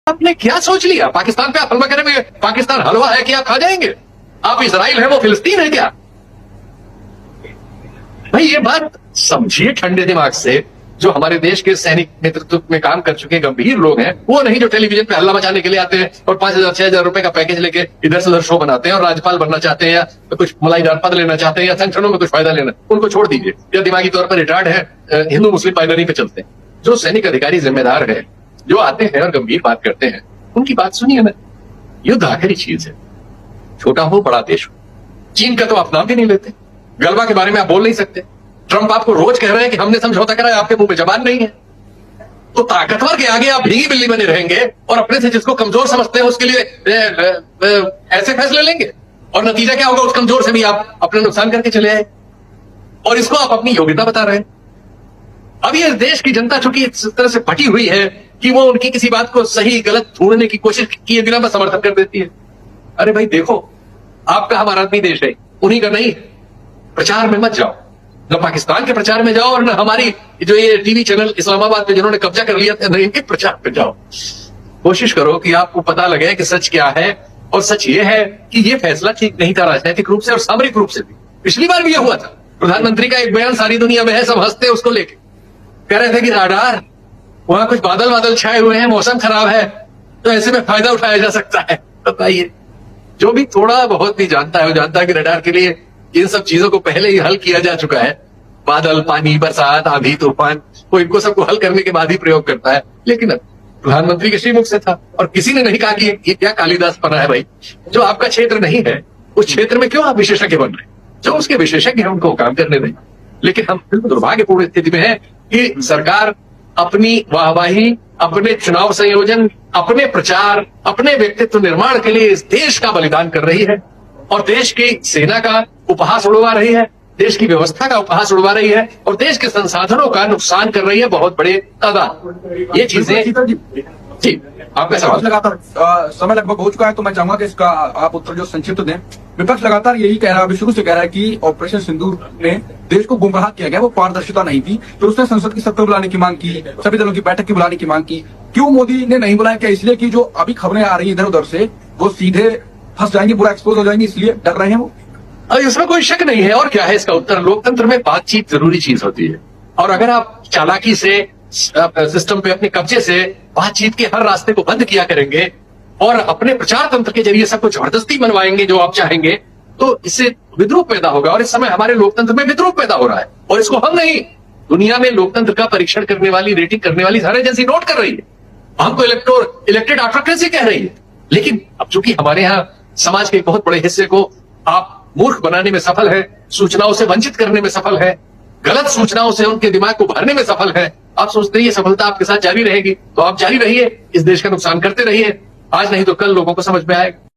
आपने क्या सोच लिया? पाकिस्तान पे आप हलवा करेंगे? पाकिस्तान हलवा है कि आप खा जाएंगे? आप इजराइल है, वो फिलिस्तीन है क्या? भाई ये बात समझिए ठंडे दिमाग से। जो हमारे देश के सैनिक नेतृत्व में काम कर चुके गंभीर लोग हैं, वो नहीं जो टेलीविजन पे हल्ला मचाने के लिए आते हैं और 5,000 6,000 रुपए का पैकेज लेके इधर से उधर शो बनाते हैं और राज्यपाल बनना चाहते हैं या कुछ मलाईदार पद लेना चाहते हैं या संगठनों में कुछ फायदा लेना, उनको छोड़ दीजिए। या दिमागी तौर पर रिटायर्ड है, हिंदू मुस्लिम बाइनरी पे चलते हैं। जो सैनिक अधिकारी जिम्मेदार है, जो आते हैं और गंभीर बात करते हैं, उनकी बात सुनिए ना। युद्ध आखिरी चीज है, छोटा हो बड़ा देश हो। चीन का तो आप नाम भी नहीं लेते, गलबा के बारे में आप बोल नहीं सकते। ट्रंप आपको रोज कह रहे हैं कि हमने समझौता करा है, आपके मुंह में जबान नहीं है। तो ताकतवर के आगे आप भीगी बिल्ली बने रहेंगे और अपने से जिसको कमजोर समझते हैं उसके लिए ऐसे फैसले लेंगे, और नतीजा क्या होगा? उस कमजोर से भी आप अपना नुकसान करके चले आए, और इसको आप अपनी योग्यता बता रहे हैं। अभी इस देश की जनता चूंकि इस तरह से फटी हुई है कि वो उनकी किसी बात को सही गलत ढूंढने की कोशिश किए बिना बस समर्थन कर देती है। अरे भाई देखो, आपका हमारा आदमी देश है, उन्हीं का नहीं। प्रचार में मत जाओ, न पाकिस्तान के प्रचार में जाओ और न हमारी जो ये टीवी चैनल इस्लामाबाद में जिन्होंने कब्जा कर लिया था, न इनके प्रचार पे जाओ। कोशिश करो कि आपको पता लगे कि सच क्या है, और सच ये है कि ये फैसला ठीक नहीं था राजनीतिक रूप से और सामरिक रूप से भी। पिछली बार भी ये हुआ था, प्रधानमंत्री का एक बयान सारी दुनिया में है, सब हंसते उसको लेके, कह रहे थे कि राडार, वहां कुछ बादल बादल छाए हुए हैं, मौसम खराब है, तो ऐसे में फायदा उठाया जा सकता है। बताइए, जो भी थोड़ा बहुत भी जानता है वो जानता है कि रडार के लिए इन सब चीजों को पहले ही हल किया जा चुका है। बादल, पानी, बरसात, आंधी, तूफान, वो इनको सबको हल करने के बाद ही प्रयोग करता है। लेकिन प्रधानमंत्री के श्रीमुख से था, और किसी ने नहीं कहा कि ये क्या कालिदास पना है। भाई, जो आपका क्षेत्र नहीं है उस क्षेत्र में क्यों आप विशेषज्ञ बन रहे हैं? जो उसके विशेषज्ञ हैं उनको काम करने दें। लेकिन हम दुर्भाग्यपूर्ण स्थिति में है कि सरकार अपनी वाहवाही, अपने चुनाव संयोजन, अपने प्रचार, अपने व्यक्तित्व निर्माण के लिए इस देश का बलिदान कर रही है, और देश की सेना का उपहास उड़वा रही है, देश की व्यवस्था का उपहास उड़वा रही है, और देश के संसाधनों का नुकसान कर रही है बहुत बड़े तादाद। ये चीजें जी आपका सवाल लगातार समय लगभग हो चुका है, तो मैं चाहूंगा कि इसका आप उत्तर जो संक्षिप्त दें। विपक्ष लगातार यही कह रहा है, अभी शुरू से कह रहा है कि ऑपरेशन सिंदूर में देश को गुमराह किया गया, वो पारदर्शिता नहीं थी। फिर उसने संसद की सत्र बुलाने की मांग की, सभी दलों की बैठक की बुलाने की मांग की। क्यों मोदी ने नहीं बुलाया? क्या इसलिए कि जो अभी खबरें आ रही इधर उधर से वो सीधे फंस जाएंगी, पूरा एक्सपोज हो जाएंगी, इसलिए डर रहे हैं वो? इसमें कोई शक नहीं है। और क्या है इसका उत्तर? लोकतंत्र में बातचीत जरूरी चीज होती है, और अगर आप चालाकी से सिस्टम पे अपने कब्जे से बातचीत के हर रास्ते को बंद किया करेंगे और अपने प्रचार तंत्र के जरिए सबको जबरदस्ती मनवाएंगे जो आप चाहेंगे, तो इससे विद्रूप पैदा होगा। और इस समय हमारे लोकतंत्र में विद्रूप पैदा हो रहा है, और इसको हम नहीं, दुनिया में लोकतंत्र का परीक्षण करने वाली, रेटिंग करने वाली सारी एजेंसी नोट कर रही है। हमको इलेक्टेड ऑटोक्रेसी कह रही है। लेकिन अब चूंकि हमारे यहाँ समाज के एक बहुत बड़े हिस्से को आप मूर्ख बनाने में सफल है, सूचनाओं से वंचित करने में सफल है, गलत सूचनाओं से उनके दिमाग को भरने में सफल है, आप सोचते हैं ये सफलता आपके साथ जारी रहेगी, तो आप जारी रहिए, इस देश का नुकसान करते रहिए। आज नहीं तो कल लोगों को समझ में आएगा।